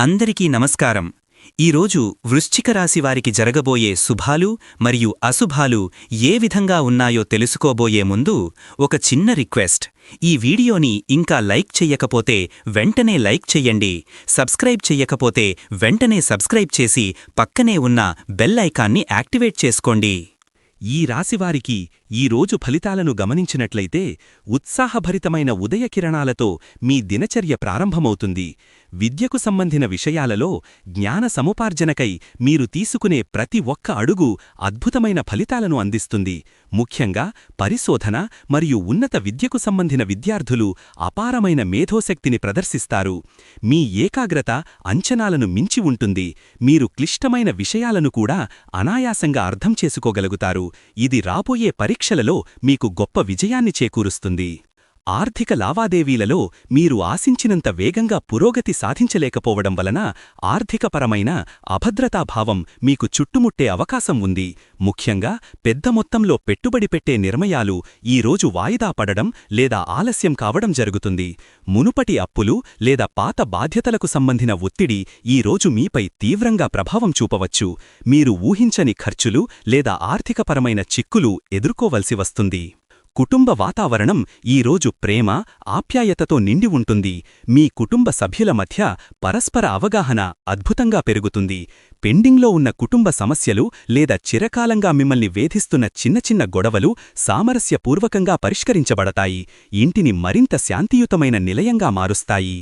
అందరికీ నమస్కారం. ఈరోజు వృశ్చిక రాశి వారికి జరగబోయే శుభాలు మరియు అశుభాలు ఏ విధంగా ఉన్నాయో తెలుసుకోబోయే ముందు ఒక చిన్న రిక్వెస్ట్. ఈ వీడియోని ఇంకా లైక్ చెయ్యకపోతే వెంటనే లైక్ చెయ్యండి. సబ్స్క్రైబ్ చెయ్యకపోతే వెంటనే సబ్స్క్రైబ్ చేసి పక్కనే ఉన్న బెల్ ఐకాన్ని యాక్టివేట్ చేసుకోండి. ఈ రాశివారికి ఈరోజు ఫలితాలను గమనించినట్లయితే ఉత్సాహభరితమైన ఉదయకిరణాలతో మీ దినచర్య ప్రారంభమవుతుంది. విద్యకు సంబంధిన విషయాలలో జ్ఞాన సముపార్జనకై మీరు తీసుకునే ప్రతి ఒక్క అడుగు అద్భుతమైన ఫలితాలను అందిస్తుంది. ముఖ్యంగా పరిశోధన మరియు ఉన్నత విద్యకు సంబంధిన విద్యార్థులు అపారమైన మేధోశక్తిని ప్రదర్శిస్తారు. మీ ఏకాగ్రత అంచనాలను మించి ఉంటుంది. మీరు క్లిష్టమైన విషయాలను కూడా అనాయాసంగా అర్థం చేసుకోగలుగుతారు. ఇది రాబోయే పరీక్షలలో మీకు గొప్ప విజయాన్ని చేకూరుస్తుంది. ఆర్థిక లావాదేవీలలో మీరు ఆశించినంత వేగంగా పురోగతి సాధించలేకపోవడం వలన ఆర్థికపరమైన అభద్రతాభావం మీకు చుట్టుముట్టే అవకాశం ఉంది. ముఖ్యంగా పెద్ద మొత్తంలో పెట్టుబడి పెట్టే నిర్ణయాలు ఈరోజు వాయిదా పడడం లేదా ఆలస్యం కావడం జరుగుతుంది. మునుపటి అప్పులు లేదా పాత బాధ్యతలకు సంబంధిన ఒత్తిడి ఈరోజు మీపై తీవ్రంగా ప్రభావం చూపవచ్చు. మీరు ఊహించని ఖర్చులు లేదా ఆర్థికపరమైన చిక్కులు ఎదుర్కోవలసి వస్తుంది. కుటుంబ వాతావరణం ఈరోజు ప్రేమ, ఆప్యాయతతో నిండి ఉంటుంది. మీ కుటుంబ సభ్యుల మధ్య పరస్పర అవగాహన అద్భుతంగా పెరుగుతుంది. పెండింగ్లో ఉన్న కుటుంబ సమస్యలు లేదా చిరకాలంగా మిమ్మల్ని వేధిస్తున్న చిన్న చిన్న గొడవలు సామరస్యపూర్వకంగా పరిష్కరించబడతాయి. ఇంటిని మరింత శాంతియుతమైన నిలయంగా మారుస్తాయి.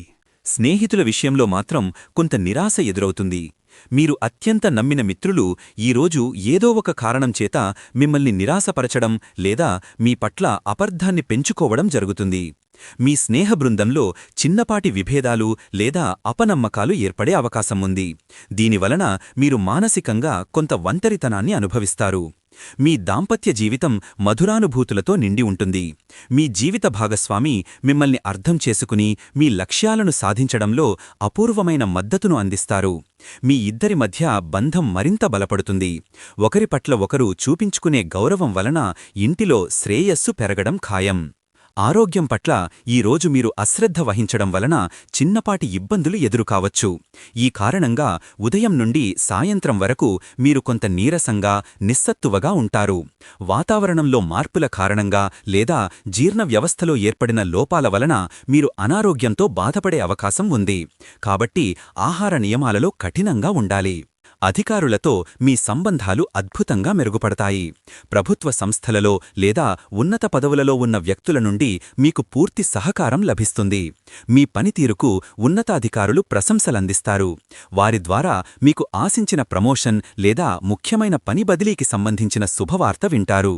స్నేహితుల విషయంలో మాత్రం కొంత నిరాశ ఎదురవుతుంది. మీరు అత్యంత నమ్మిన మిత్రులు ఈరోజు ఏదో ఒక కారణం చేత మిమ్మల్ని నిరాశపరచడం లేదా మీ పట్ల అపార్థాన్ని పెంచుకోవడం జరుగుతుంది. మీ స్నేహ బృందంలో చిన్నపాటి విభేదాలు లేదా అపనమ్మకాలు ఏర్పడే అవకాశం ఉంది. దీనివలన మీరు మానసికంగా కొంత ఒంటరితనాన్ని అనుభవిస్తారు. మీ దాంపత్య జీవితం మధురానుభూతులతో నిండి ఉంటుంది. మీ జీవిత భాగస్వామి మిమ్మల్ని అర్థం చేసుకుని మీ లక్ష్యాలను సాధించడంలో అపూర్వమైన మద్దతును అందిస్తారు. మీ ఇద్దరి మధ్య బంధం మరింత బలపడుతుంది. ఒకరి పట్ల ఒకరు చూపించుకునే గౌరవం వలన ఇంటిలో శ్రేయస్సు పెరగడం ఖాయం. ఆరోగ్యం పట్ల ఈరోజు మీరు అశ్రద్ధ వహించడం వలన చిన్నపాటి ఇబ్బందులు ఎదురుకావచ్చు. ఈ కారణంగా ఉదయం నుండి సాయంత్రం వరకు మీరు కొంత నీరసంగా, నిస్సత్తువగా ఉంటారు. వాతావరణంలో మార్పుల కారణంగా లేదా జీర్ణ వ్యవస్థలో ఏర్పడిన లోపాల వలన మీరు అనారోగ్యంతో బాధపడే అవకాశం ఉంది. కాబట్టి ఆహార నియమాలలో కఠినంగా ఉండాలి. అధికారులతో మీ సంబంధాలు అద్భుతంగా మెరుగుపడతాయి. ప్రభుత్వ సంస్థలలో లేదా ఉన్నత పదవులలో ఉన్న వ్యక్తుల నుండి మీకు పూర్తి సహకారం లభిస్తుంది. మీ పనితీరుకు ఉన్నతాధికారులు ప్రశంసలందిస్తారు. వారి ద్వారా మీకు ఆశించిన ప్రమోషన్ లేదా ముఖ్యమైన పని బదిలీకి సంబంధించిన శుభవార్త వింటారు.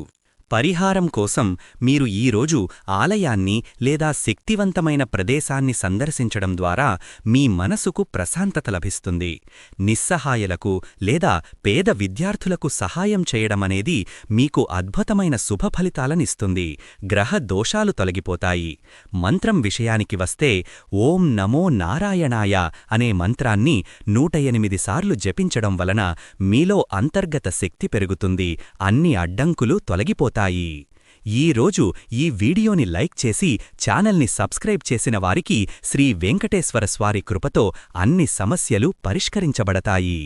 పరిహారం కోసం మీరు ఈరోజు ఆలయాన్ని లేదా శక్తివంతమైన ప్రదేశాన్ని సందర్శించడం ద్వారా మీ మనసుకు ప్రశాంతత లభిస్తుంది. నిస్సహాయులకు లేదా పేద విద్యార్థులకు సహాయం చేయడమనేది మీకు అద్భుతమైన శుభ ఫలితాలనిస్తుంది. గ్రహ దోషాలు తొలగిపోతాయి. మంత్రం విషయానికి వస్తే ఓం నమో నారాయణాయ అనే మంత్రాన్ని 108 సార్లు జపించడం వలన మీలో అంతర్గత శక్తి పెరుగుతుంది. అన్ని అడ్డంకులు తొలగిపోతాయి. ఈరోజు ఈ వీడియోని లైక్ చేసి ఛానల్ని సబ్స్క్రైబ్ చేసిన వారికి శ్రీ వెంకటేశ్వర స్వారి కృపతో అన్ని సమస్యలు పరిష్కరించబడతాయి.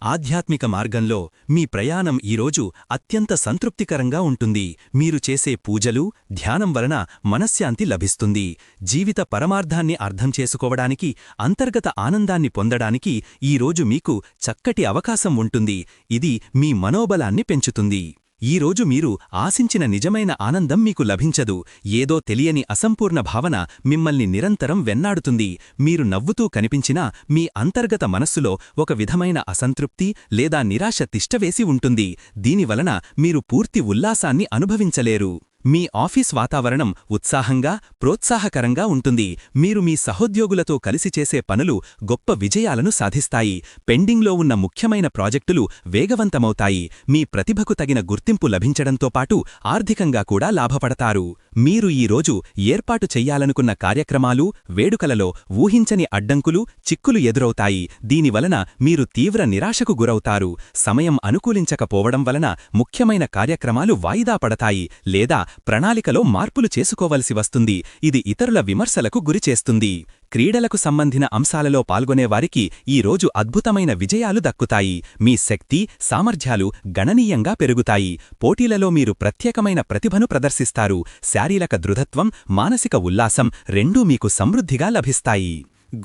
ఆధ్యాత్మిక మార్గంలో మీ ప్రయాణం ఈరోజు అత్యంత సంతృప్తికరంగా ఉంటుంది. మీరు చేసే పూజలు, ధ్యానం వలన మనశ్శాంతి లభిస్తుంది. జీవిత పరమార్థాన్ని అర్థం చేసుకోవడానికి, అంతర్గత ఆనందాన్ని పొందడానికి ఈరోజు మీకు చక్కటి అవకాశం ఉంటుంది. ఇది మీ మనోబలాన్ని పెంచుతుంది. ఈరోజు మీరు ఆశించిన నిజమైన ఆనందం మీకు లభించదు. ఏదో తెలియని అసంపూర్ణ భావన మిమ్మల్ని నిరంతరం వెన్నాడుతుంది. మీరు నవ్వుతూ కనిపించినా మీ అంతర్గత మనస్సులో ఒక విధమైన అసంతృప్తి లేదా నిరాశ తిష్టవేసి ఉంటుంది. దీనివలన మీరు పూర్తి ఉల్లాసాన్ని అనుభవించలేరు. మీ ఆఫీస్ వాతావరణం ఉత్సాహంగా, ప్రోత్సాహకరంగా ఉంటుంది. మీరు మీ సహోద్యోగులతో కలిసి చేసే పనులు గొప్ప విజయాలను సాధిస్తాయి. పెండింగ్లో ఉన్న ముఖ్యమైన ప్రాజెక్టులు వేగవంతమవుతాయి. మీ ప్రతిభకు తగిన గుర్తింపు లభించడంతో పాటు ఆర్థికంగా కూడా లాభపడతారు. మీరు ఈరోజు ఏర్పాటు చెయ్యాలనుకున్న కార్యక్రమాలు, వేడుకలలో ఊహించని అడ్డంకులు, చిక్కులు ఎదురవుతాయి. దీనివలన మీరు తీవ్ర నిరాశకు గురవుతారు. సమయం అనుకూలించకపోవడం వలన ముఖ్యమైన కార్యక్రమాలు వాయిదా పడతాయి లేదా ప్రణాళికలో మార్పులు చేసుకోవలసి వస్తుంది. ఇది ఇతరుల విమర్శలకు గురిచేస్తుంది. క్రీడలకు సంబంధిన అంశాలలో పాల్గొనేవారికి ఈ రోజు అద్భుతమైన విజయాలు దక్కుతాయి. మీ శక్తి, సామర్థ్యాలు గణనీయంగా పెరుగుతాయి. పోటీలలో మీరు ప్రత్యేకమైన ప్రతిభను ప్రదర్శిస్తారు. శారీరక దృఢత్వం, మానసిక ఉల్లాసం రెండూ మీకు సమృద్ధిగా లభిస్తాయి.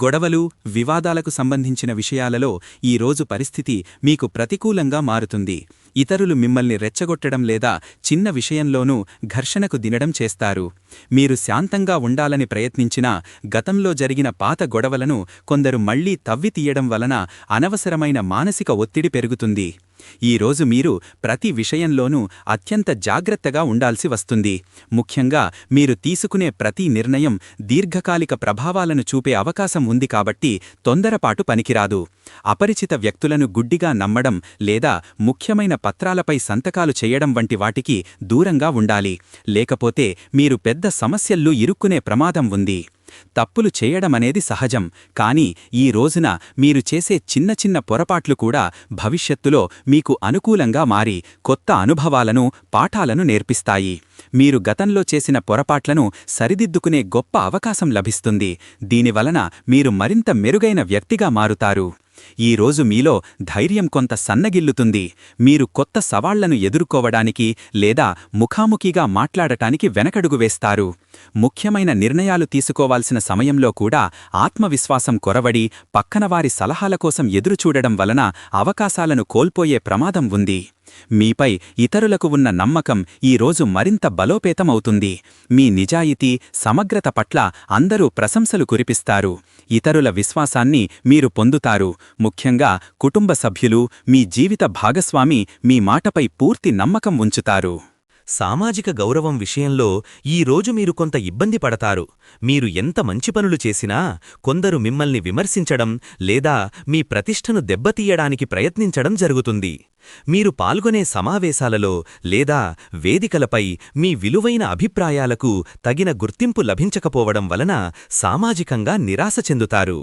గొడవలు, వివాదాలకు సంబంధించిన విషయాలలో ఈ రోజు పరిస్థితి మీకు ప్రతికూలంగా మారుతుంది. ఇతరులు మిమ్మల్ని రెచ్చగొట్టడం లేదా చిన్న విషయంలోనూ ఘర్షణకు దినడం చేస్తారు. మీరు శాంతంగా ఉండాలని ప్రయత్నించినా గతంలో జరిగిన పాత గొడవలను కొందరు మళ్లీ తవ్వితీయడం వలన అనవసరమైన మానసిక ఒత్తిడి పెరుగుతుంది. ఈ రోజు మీరు ప్రతి విషయంలోనూ అత్యంత జాగ్రత్తగా ఉండాల్సి వస్తుంది. ముఖ్యంగా మీరు తీసుకునే ప్రతి నిర్ణయం దీర్ఘకాలిక ప్రభావాలను చూపే అవకాశం ఉంది కాబట్టి తొందరపాటు పనికిరాదు. అపరిచిత వ్యక్తులను గుడ్డిగా నమ్మడం లేదా ముఖ్యమైన పత్రాలపై సంతకాలు చేయడం వంటి వాటికి దూరంగా ఉండాలి. లేకపోతే మీరు పెద్ద సమస్యల్లో ఇరుక్కునే ప్రమాదం ఉంది. తప్పులు చేయడమనేది సహజం, కానీ ఈ రోజున మీరు చేసే చిన్న చిన్న పొరపాట్లు కూడా భవిష్యత్తులో మీకు అనుకూలంగా మారి కొత్త అనుభవాలను, పాఠాలను నేర్పిస్తాయి. మీరు గతంలో చేసిన పొరపాట్లను సరిదిద్దుకునే గొప్ప అవకాశం లభిస్తుంది. దీనివలన మీరు మరింత మెరుగైన వ్యక్తిగా మారుతారు. ఈ రోజు మీలో ధైర్యం కొంత సన్నగిల్లుతుంది. మీరు కొత్త సవాళ్లను ఎదుర్కోవడానికి లేదా ముఖాముఖిగా మాట్లాడటానికి వెనకడుగు వేస్తారు. ముఖ్యమైన నిర్ణయాలు తీసుకోవాల్సిన సమయంలో కూడా ఆత్మవిశ్వాసం కొరవడి పక్కనవారి సలహాల కోసం ఎదురుచూడడం వలన అవకాశాలను కోల్పోయే ప్రమాదం ఉంది. మీపై ఇతరులకు ఉన్న నమ్మకం ఈ రోజు మరింత బలోపేతమవుతుంది. మీ నిజాయితీ, సమగ్రత పట్ల అందరూ ప్రశంసలు కురిపిస్తారు. ఇతరుల విశ్వాసాన్ని మీరు పొందుతారు. ముఖ్యంగా కుటుంబ సభ్యులు, మీ జీవిత భాగస్వామి మీ మాటపై పూర్తి నమ్మకం ఉంచుతారు. సామాజిక గౌరవం విషయంలో ఈ రోజు మీరు కొంత ఇబ్బంది పడతారు. మీరు ఎంత మంచి పనులు చేసినా కొందరు మిమ్మల్ని విమర్శించడం లేదా మీ ప్రతిష్టను దెబ్బతీయడానికి ప్రయత్నించడం జరుగుతుంది. మీరు పాల్గొనే సమావేశాలలో లేదా వేదికలపై మీ విలువైన అభిప్రాయాలకు తగిన గుర్తింపు లభించకపోవడం వలన సామాజికంగా నిరాశ చెందుతారు.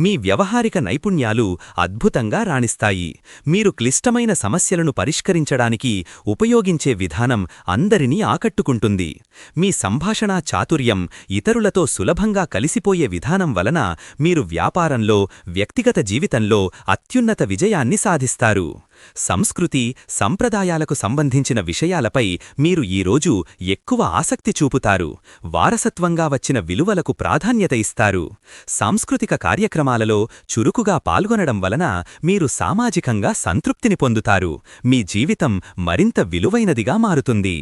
మీ వ్యవహారిక నైపుణ్యాలు అద్భుతంగా రాణిస్తాయి. మీరు క్లిష్టమైన సమస్యలను పరిష్కరించడానికి ఉపయోగించే విధానం అందరినీ ఆకట్టుకుంటుంది. మీ సంభాషణా చాతుర్యం ఇతరులతో సులభంగా కలిసిపోయే విధానం వలన మీరు వ్యాపారంలో, వ్యక్తిగత జీవితంలో అత్యున్నత విజయాన్ని సాధిస్తారు. సంస్కృతి, సంప్రదాయాలకు సంబంధించిన విషయాలపై మీరు ఈరోజు ఎక్కువ ఆసక్తి చూపుతారు. వారసత్వంగా వచ్చిన విలువలకు ప్రాధాన్యత ఇస్తారు. సాంస్కృతిక కార్యక్రమాలలో చురుకుగా పాల్గొనడం వలన మీరు సామాజికంగా సంతృప్తిని పొందుతారు. మీ జీవితం మరింత విలువైనదిగా మారుతుంది.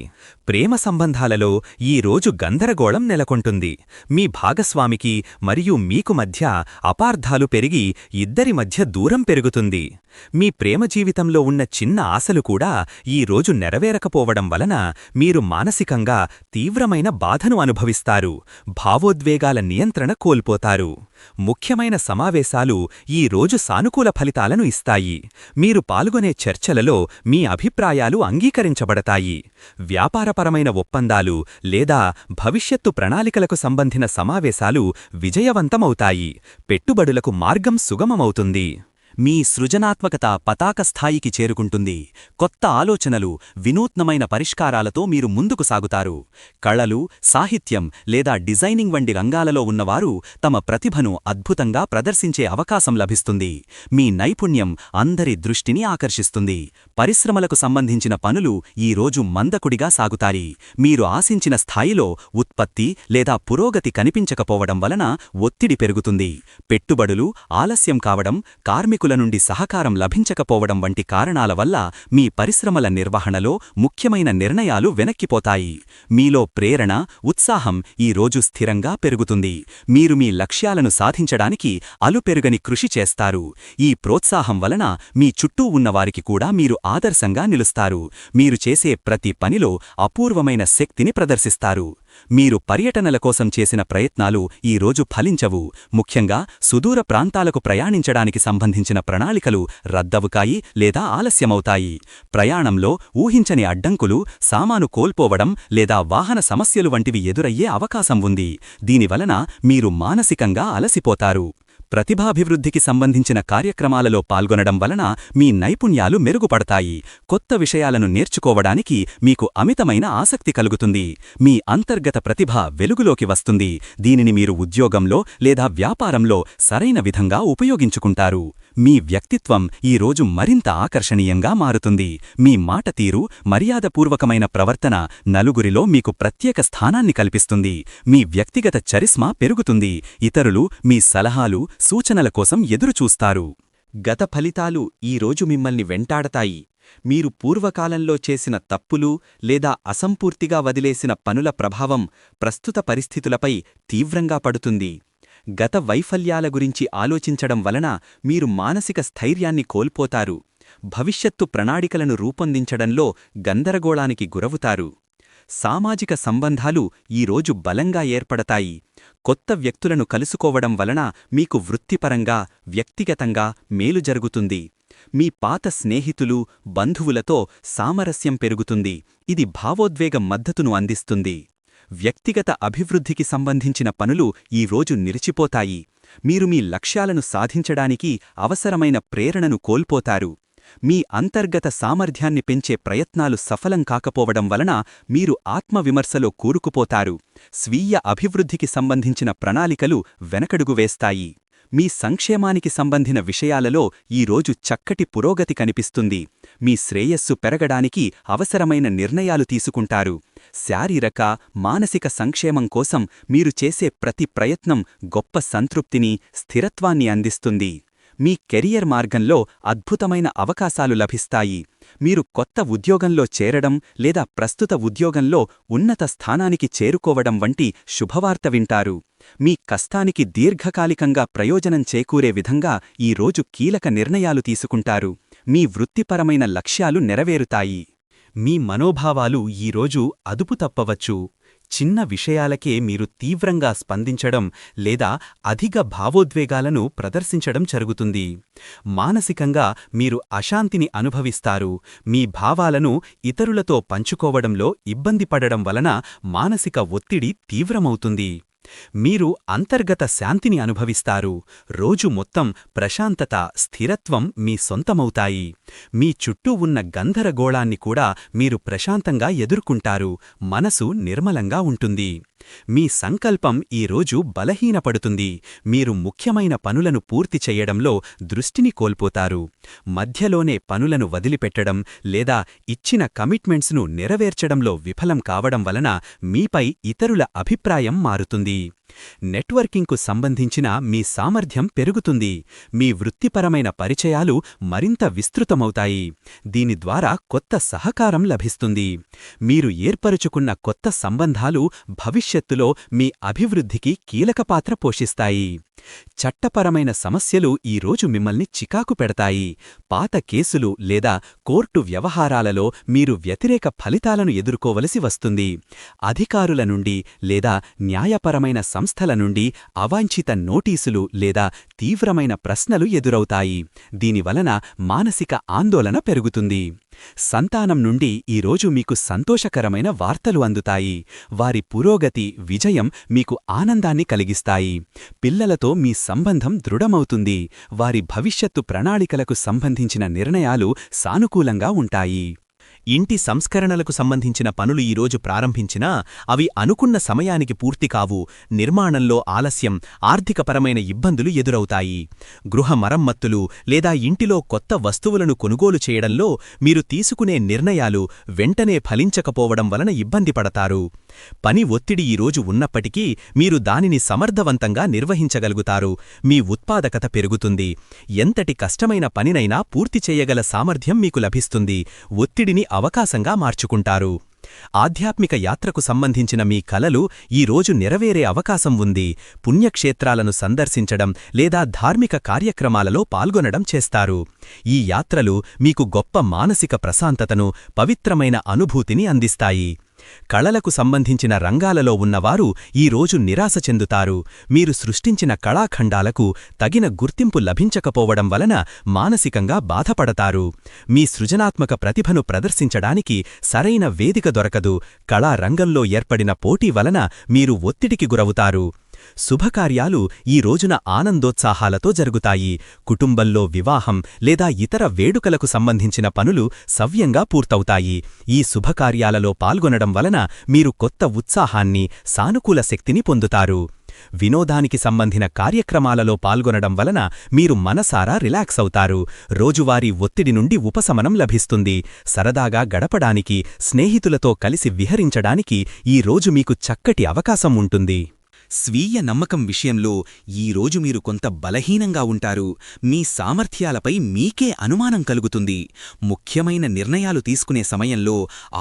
ప్రేమ సంబంధాలలో ఈ రోజు గందరగోళం నెలకొంటుంది. మీ భాగస్వామికి మరియు మీకు మధ్య అపార్థాలు పెరిగి ఇద్దరి మధ్య దూరం పెరుగుతుంది. మీ ప్రేమ జీవితంలో ఉన్న చిన్న ఆశలు కూడా ఈ రోజు నెరవేరకపోవడం వలన మీరు మానసికంగా తీవ్రమైన బాధను అనుభవిస్తారు. భావోద్వేగాల నియంత్రణ కోల్పోతారు. ముఖ్యమైన సమావేశాలు ఈ రోజు సానుకూల ఫలితాలను ఇస్తాయి. మీరు పాల్గొనే చర్చలలో మీ అభిప్రాయాలు అంగీకరించబడతాయి. వ్యాపారపరమైన ఒప్పందాలు లేదా భవిష్యత్తు ప్రణాళికలకు సంబంధిన సమావేశాలు విజయవంతమవుతాయి. పెట్టుబడులకు మార్గం సుగమమవుతుంది. మీ సృజనాత్మకత పతాక స్థాయికి చేరుకుంటుంది. కొత్త ఆలోచనలు, వినూత్నమైన పరిష్కారాలతో మీరు ముందుకు సాగుతారు. కళలు, సాహిత్యం లేదా డిజైనింగ్ వంటి రంగాలలో ఉన్నవారు తమ ప్రతిభను అద్భుతంగా ప్రదర్శించే అవకాశం లభిస్తుంది. మీ నైపుణ్యం అందరి దృష్టిని ఆకర్షిస్తుంది. పరిశ్రమలకు సంబంధించిన పనులు ఈ రోజు మందకుడిగా సాగుతాయి. మీరు ఆశించిన స్థాయిలో ఉత్పత్తి లేదా పురోగతి కనిపించకపోవడం వలన ఒత్తిడి పెరుగుతుంది. పెట్టుబడులు ఆలస్యం కావడం, కార్మికుల నుండి సహకారం లభించకపోవడం వంటి కారణాల వల్ల మీ పరిశ్రమల నిర్వహణలో ముఖ్యమైన నిర్ణయాలు వెనక్కిపోతాయి. మీలో ప్రేరణ, ఉత్సాహం ఈ రోజు స్థిరంగా పెరుగుతుంది. మీరు మీ లక్ష్యాలను సాధించడానికి అలుపెరుగని కృషి చేస్తారు. ఈ ప్రోత్సాహం వలన మీ చుట్టూ ఉన్నవారికి కూడా మీరు ఆదర్శంగా నిలుస్తారు. మీరు చేసే ప్రతి పనిలో అపూర్వమైన శక్తిని ప్రదర్శిస్తారు. మీరు పర్యటనల కోసం చేసిన ప్రయత్నాలు ఈ రోజు ఫలించవు. ముఖ్యంగా సుదూర ప్రాంతాలకు ప్రయాణించడానికి సంబంధించిన ప్రణాళికలు రద్దవుకాయి లేదా ఆలస్యమవుతాయి. ప్రయాణంలో ఊహించని అడ్డంకులు, సామాను కోల్పోవడం లేదా వాహన సమస్యలు వంటివి ఎదురయ్యే అవకాశం ఉంది. దీనివలన మీరు మానసికంగా అలసిపోతారు. ప్రతిభాభివృద్ధికి సంబంధించిన కార్యక్రమాలలో పాల్గొనడం వలన మీ నైపుణ్యాలు మెరుగుపడతాయి. కొత్త విషయాలను నేర్చుకోవడానికి మీకు అమితమైన ఆసక్తి కలుగుతుంది. మీ అంతర్గత ప్రతిభ వెలుగులోకి వస్తుంది. దీనిని మీరు ఉద్యోగంలో లేదా వ్యాపారంలో సరైన విధంగా ఉపయోగించుకుంటారు. మీ వ్యక్తిత్వం ఈ రోజు మరింత ఆకర్షణీయంగా మారుతుంది. మీ మాట తీరు, మర్యాదపూర్వకమైన ప్రవర్తన నలుగురిలో మీకు ప్రత్యేక స్థానాన్ని కల్పిస్తుంది. మీ వ్యక్తిగత చరిస్మా పెరుగుతుంది. ఇతరులు మీ సలహాలు, సూచనల కోసం ఎదురుచూస్తారు. గత ఫలితాలు ఈరోజు మిమ్మల్ని వెంటాడతాయి. మీరు పూర్వకాలంలో చేసిన తప్పులు లేదా అసంపూర్తిగా వదిలేసిన పనుల ప్రభావం ప్రస్తుత పరిస్థితులపై తీవ్రంగా పడుతుంది. గత వైఫల్యాల గురించి ఆలోచించడం వలన మీరు మానసిక స్థైర్యాన్ని కోల్పోతారు. భవిష్యత్తు ప్రణాళికలను రూపొందించడంలో గందరగోళానికి గురవుతారు. సామాజిక సంబంధాలు ఈరోజు బలంగా ఏర్పడతాయి. కొత్త వ్యక్తులను కలుసుకోవడం వలన మీకు వృత్తిపరంగా, వ్యక్తిగతంగా మేలు జరుగుతుంది. మీ పాత స్నేహితులు, బంధువులతో సామరస్యం పెరుగుతుంది. ఇది భావోద్వేగ మద్దతును అందిస్తుంది. వ్యక్తిగత అభివృద్ధికి సంబంధించిన పనులు ఈరోజు నిలిచిపోతాయి. మీరు మీ లక్ష్యాలను సాధించడానికి అవసరమైన ప్రేరణను కోల్పోతారు. మీ అంతర్గత సామర్థ్యాన్ని పెంచే ప్రయత్నాలు సఫలం కాకపోవడం వలన మీరు ఆత్మవిమర్శలో కూరుకుపోతారు. స్వీయ అభివృద్ధికి సంబంధించిన ప్రణాళికలు వెనకడుగు వేస్తాయి. మీ సంక్షేమానికి సంబంధిన విషయాలలో ఈరోజు చక్కటి పురోగతి కనిపిస్తుంది. మీ శ్రేయస్సు పెరగడానికి అవసరమైన నిర్ణయాలు తీసుకుంటారు. శారీరక, మానసిక సంక్షేమం కోసం మీరు చేసే ప్రతి ప్రయత్నం గొప్ప సంతృప్తిని, స్థిరత్వాన్ని అందిస్తుంది. మీ కెరియర్ మార్గంలో అద్భుతమైన అవకాశాలు లభిస్తాయి. మీరు కొత్త ఉద్యోగంలో చేరడం లేదా ప్రస్తుత ఉద్యోగంలో ఉన్నత స్థానానికి చేరుకోవడం వంటి శుభవార్త వింటారు. మీ కష్టానికి దీర్ఘకాలికంగా ప్రయోజనం చేకూరే విధంగా ఈరోజు కీలక నిర్ణయాలు తీసుకుంటారు. మీ వృత్తిపరమైన లక్ష్యాలు నెరవేరుతాయి. మీ మనోభావాలు ఈరోజు అదుపు తప్పవచ్చు. చిన్న విషయాలకే మీరు తీవ్రంగా స్పందించడం లేదా అధిక భావోద్వేగాలను ప్రదర్శించడం జరుగుతుంది. మానసికంగా మీరు అశాంతిని అనుభవిస్తారు. మీ భావాలను ఇతరులతో పంచుకోవడంలో ఇబ్బంది పడడం వలన మానసిక ఒత్తిడి తీవ్రమవుతుంది. మీరు అంతర్గత శాంతిని అనుభవిస్తారు. రోజు మొత్తం ప్రశాంతత, స్థిరత్వం మీ సొంతమవుతాయి. మీ చుట్టూ ఉన్న గందరగోళాన్ని కూడా మీరు ప్రశాంతంగా ఎదుర్కొంటారు. మనసు నిర్మలంగా ఉంటుంది. మీ సంకల్పం ఈరోజు బలహీనపడుతుంది. మీరు ముఖ్యమైన పనులను పూర్తి చెయ్యడంలో దృష్టిని కోల్పోతారు. మధ్యలోనే పనులను వదిలిపెట్టడం లేదా ఇచ్చిన కమిట్మెంట్స్ను నెరవేర్చడంలో విఫలం కావడం వలన మీపై ఇతరుల అభిప్రాయం మారుతుంది. నెట్వర్కింగ్కు సంబంధించిన మీ సామర్థ్యం పెరుగుతుంది. మీ వృత్తిపరమైన పరిచయాలు మరింత విస్తృతమవుతాయి. దీని ద్వారా కొత్త సహకారం లభిస్తుంది. మీరు ఏర్పరుచుకున్న కొత్త సంబంధాలు భవిష్యత్తులో మీ అభివృద్ధికి కీలక పాత్ర పోషిస్తాయి. చట్టపరమైన సమస్యలు ఈరోజు మిమ్మల్ని చికాకు పెడతాయి. పాత కేసులు లేదా కోర్టు వ్యవహారాలలో మీరు వ్యతిరేక ఫలితాలను ఎదుర్కోవలసి వస్తుంది. అధికారుల నుండి లేదా న్యాయపరమైన సంస్థల నుండి అవాంఛిత నోటీసులు లేదా తీవ్రమైన ప్రశ్నలు ఎదురవుతాయి. దీనివలన మానసిక ఆందోళన పెరుగుతుంది. సంతానం నుండి ఈరోజు మీకు సంతోషకరమైన వార్తలు అందుతాయి. వారి పురోగతి, విజయం మీకు ఆనందాన్ని కలిగిస్తాయి. పిల్లలతో మీ సంబంధం దృఢమవుతుంది. వారి భవిష్యత్తు ప్రణాళికలకు సంబంధించిన నిర్ణయాలు సానుకూలంగా ఉంటాయి. ఇంటి సంస్కరణలకు సంబంధించిన పనులు ఈరోజు ప్రారంభించినా అవి అనుకున్న సమయానికి పూర్తి కావు. నిర్మాణంలో ఆలస్యం, ఆర్థికపరమైన ఇబ్బందులు ఎదురవుతాయి. గృహ మరమ్మతులు లేదా ఇంటిలో కొత్త వస్తువులను కొనుగోలు చేయడంలో మీరు తీసుకునే నిర్ణయాలు వెంటనే ఫలించకపోవడం వలన ఇబ్బంది పడతారు. పని ఒత్తిడి ఈరోజు ఉన్నప్పటికీ మీరు దానిని సమర్థవంతంగా నిర్వహించగలుగుతారు. మీ ఉత్పాదకత పెరుగుతుంది. ఎంతటి కష్టమైన పనినైనా పూర్తి చేయగల సామర్థ్యం మీకు లభిస్తుంది. ఒత్తిడిని అవకాశంగా మార్చుకుంటారు. ఆధ్యాత్మిక యాత్రకు సంబంధించిన మీ కలలు ఈరోజు నెరవేరే అవకాశం ఉంది. పుణ్యక్షేత్రాలను సందర్శించడం లేదా ధార్మిక కార్యక్రమాలలో పాల్గొనడం చేస్తారు. ఈ యాత్రలు మీకు గొప్ప మానసిక ప్రశాంతతను, పవిత్రమైన అనుభూతిని అందిస్తాయి. కళలకు సంబంధించిన రంగాలలో ఉన్నవారు ఈరోజు నిరాశ చెందుతారు. మీరు సృష్టించిన కళాఖండాలకు తగిన గుర్తింపు లభించకపోవడం వలన మానసికంగా బాధపడతారు. మీ సృజనాత్మక ప్రతిభను ప్రదర్శించడానికి సరైన వేదిక దొరకదు. కళారంగంలో ఏర్పడిన పోటీ వలన మీరు ఒత్తిడికి గురవుతారు. శుభకార్యాలు ఈ రోజున ఆనందోత్సాహాలతో జరుగుతాయి. కుటుంబంలో వివాహం లేదా ఇతర వేడుకలకు సంబంధించిన పనులు సవ్యంగా పూర్తవుతాయి. ఈ శుభకార్యాలలో పాల్గొనడం వలన మీరు కొత్త ఉత్సాహాన్ని, సానుకూల శక్తిని పొందుతారు. వినోదానికి సంబంధిన కార్యక్రమాలలో పాల్గొనడం వలన మీరు మనసారా రిలాక్స్ అవుతారు. రోజువారీ ఒత్తిడి నుండి ఉపశమనం లభిస్తుంది. సరదాగా గడపడానికి, స్నేహితులతో కలిసి విహరించడానికి ఈ రోజు మీకు చక్కటి అవకాశం ఉంటుంది. స్వీయ నమ్మకం విషయంలో ఈరోజు మీరు కొంత బలహీనంగా ఉంటారు. మీ సామర్థ్యాలపై మీకే అనుమానం కలుగుతుంది. ముఖ్యమైన నిర్ణయాలు తీసుకునే సమయంలో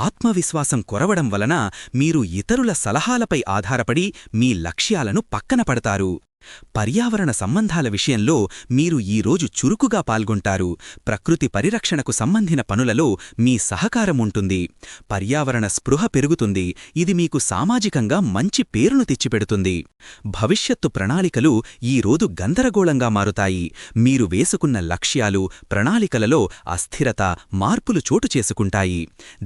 ఆత్మవిశ్వాసం కొరవడం వలన మీరు ఇతరుల సలహాలపై ఆధారపడి మీ లక్ష్యాలను పక్కన పడతారు. పర్యావరణ సంబంధాల విషయంలో మీరు ఈరోజు చురుకుగా పాల్గొంటారు. ప్రకృతి పరిరక్షణకు సంబంధిన పనులలో మీ సహకారం ఉంటుంది. పర్యావరణ స్పృహ పెరుగుతుంది. ఇది మీకు సామాజికంగా మంచి పేరును తెచ్చిపెడుతుంది. భవిష్యత్తు ప్రణాళికలు ఈరోజు గందరగోళంగా మారుతాయి. మీరు వేసుకున్న లక్ష్యాలు, ప్రణాళికలలో అస్థిరత, మార్పులు చోటు చేసుకుంటాయి.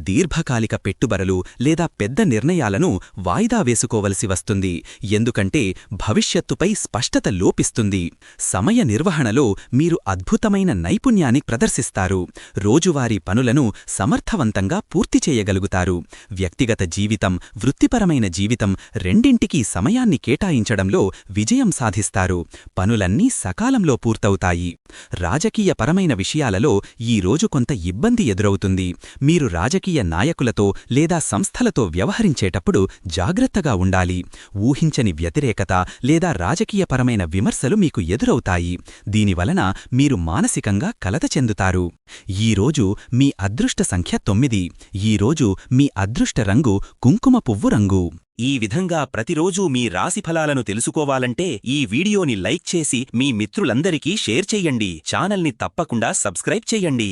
దీర్ఘకాలిక పెట్టుబడులు లేదా పెద్ద నిర్ణయాలను వాయిదా వేసుకోవలసి వస్తుంది. ఎందుకంటే భవిష్యత్తుపై స్పష్టత లోపిస్తుంది. సమయ నిర్వహణలో మీరు అద్భుతమైన నైపుణ్యాన్ని ప్రదర్శిస్తారు. రోజువారీ పనులను సమర్థవంతంగా పూర్తి చేయగలుగుతారు. వ్యక్తిగత జీవితం, వృత్తిపరమైన జీవితం రెండింటికీ సమయాన్ని కేటాయించడంలో విజయం సాధిస్తారు. పనులన్నీ సకాలంలో పూర్తవుతాయి. రాజకీయపరమైన విషయాలలో ఈ రోజు కొంత ఇబ్బంది ఎదురవుతుంది. మీరు రాజకీయ నాయకులతో లేదా సంస్థలతో వ్యవహరించేటప్పుడు జాగ్రత్తగా ఉండాలి. ఊహించని వ్యతిరేకత లేదా రాజకీయపరమైన విమర్శలు మీకు ఎదురవుతాయి. దీనివలన మీరు మానసికంగా కలత చెందుతారు. ఈరోజు మీ అదృష్ట సంఖ్య 9. ఈరోజు మీ అదృష్ట రంగు కుంకుమ పువ్వు రంగు. ఈ విధంగా ప్రతిరోజూ మీ రాశిఫలాలను తెలుసుకోవాలంటే ఈ వీడియోని లైక్ చేసి మీ మిత్రులందరికీ షేర్ చెయ్యండి. ఛానల్ని తప్పకుండా సబ్స్క్రైబ్ చెయ్యండి.